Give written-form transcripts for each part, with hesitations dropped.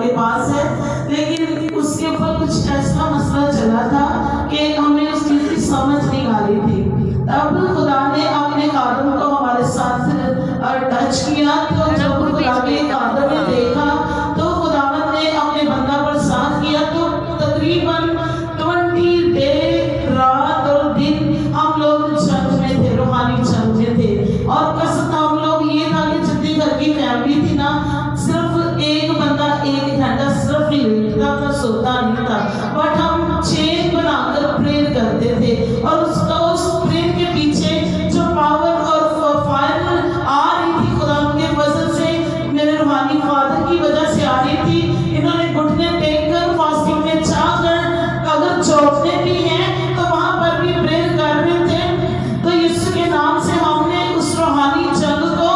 के पास है, लेकिन उसके ऊपर कुछ ऐसा मसला चला था कि हमें उस चीज़ की समझ नहीं आ रही थी। तब खुदा ने अपने आदम को हमारे साथ टच किया, तो जब खुदा के आदम ने देखा तो खुदावंद ने अपने बंदा पर साथ किया। तो तकरीबन 20 डे रात और दिन हम लोग जंग में थे, रूहानी जंग में थे। और कसम हम लोग ये था कि जितनी घर की फैमिली थी ना, सिर्फ एक बंदा 1 घंटा सिर्फ लेटता था, सोता नहीं था, बट हम चेन बनाकर प्रेयर करते थे। और उसका उस प्रेयर के पीछे जो पावर और फायर आ रही थी खुदा के वजह से, मेरे रूहानी फादर की वजह से आ रही थी। इन्होंने घुटने टेक कर फास्टिंग में चाह कर अगर चौकने भी हैं तो वहां पर भी प्रेयर कर रहे थे। तो यीशु के नाम से हमने उस रूहानी जंग को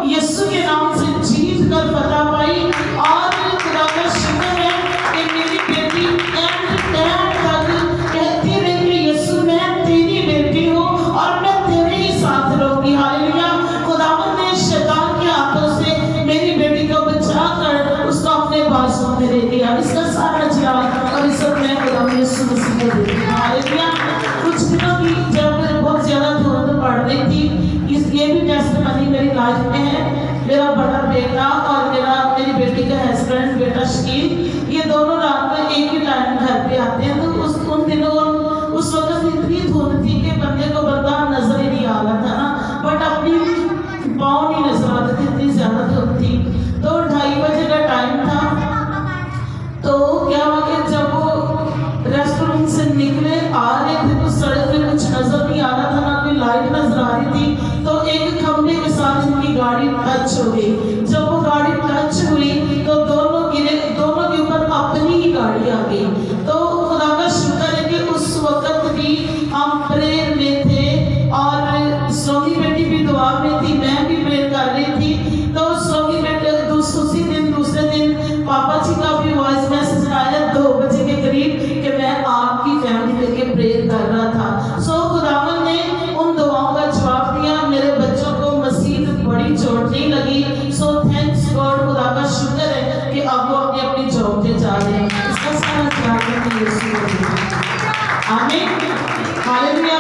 यीशु के नाम से जीत कर फतह पाई। और खुदा का शुक्र है कि मेरी बेटी एंड तक कहती रही कि यीशु मैं तेरी बेटी हूँ और मैं तेरे ही साथ रहूंगी। हालेलुया। खुदावंद ने शैतान के हाथों से मेरी बेटी को बचा कर उसको अपने बाजू में ले लिया। इसका सारा जिलाल और इज्जत मैं खुदा यीशु मसीह को देती हूँ। हालेलुया। कुछ दिनों की जब बहुत ज्यादा धुंध पड़ रही थी, ये भी टेस्टमनी मेरी लाइफ में है। मेरा बड़ा बेटा और मेरी बेटी का हस्बैंड बेटा शकील, ये दोनों रात में एक ही टाइम घर पे आते हैं। तो उन दिनों उस वक्त इतनी धुंध थी कि बंदे को बंदा नजर ही नहीं आ रहा था ना, बट अपनी पाँव नहीं नजर आते थे, इतनी ज्यादा धुंध थी। तो 2:30 बजे का टाइम था। तो क्या हुआ कि जब वो रेस्टोरेंट से निकले आ रहे थे तो सड़क पे कुछ नजर नहीं आ रहा था, ना कोई लाइट नजर आ रही थी। तो एक खंभे के साथ उनकी गाड़ी टच हो गई। जब वो गाड़ी टच हुई तो दोनों गिरे, दोनों के ऊपर अपनी ही गाड़ी आ गई। तो खुदा का शुक्र है कि उस वक्त भी हम प्रेयर में थे और सोनी बेटी भी दुआ में थी, मैं भी प्रेयर कर रही थी। तो सोनी बेटी दूसरे दिन पापा जी का भी वॉइस मैसेज आया 2 बजे के करीब कि मैं आपकी फैमिली लेके प्रेयर कर रहा था। सो खुदावंद ने उन दुआओं का जवाब दिया। मेरे बच्चों को मसीह बड़ी चोट नहीं लगी। सो थैंक्स गॉड, खुदा का शुक्र है कि अब वो अपनी जॉब पे जा रहे हैं। इसका सारा जवाब यीशु को दिया। आमीन। हालेलुया।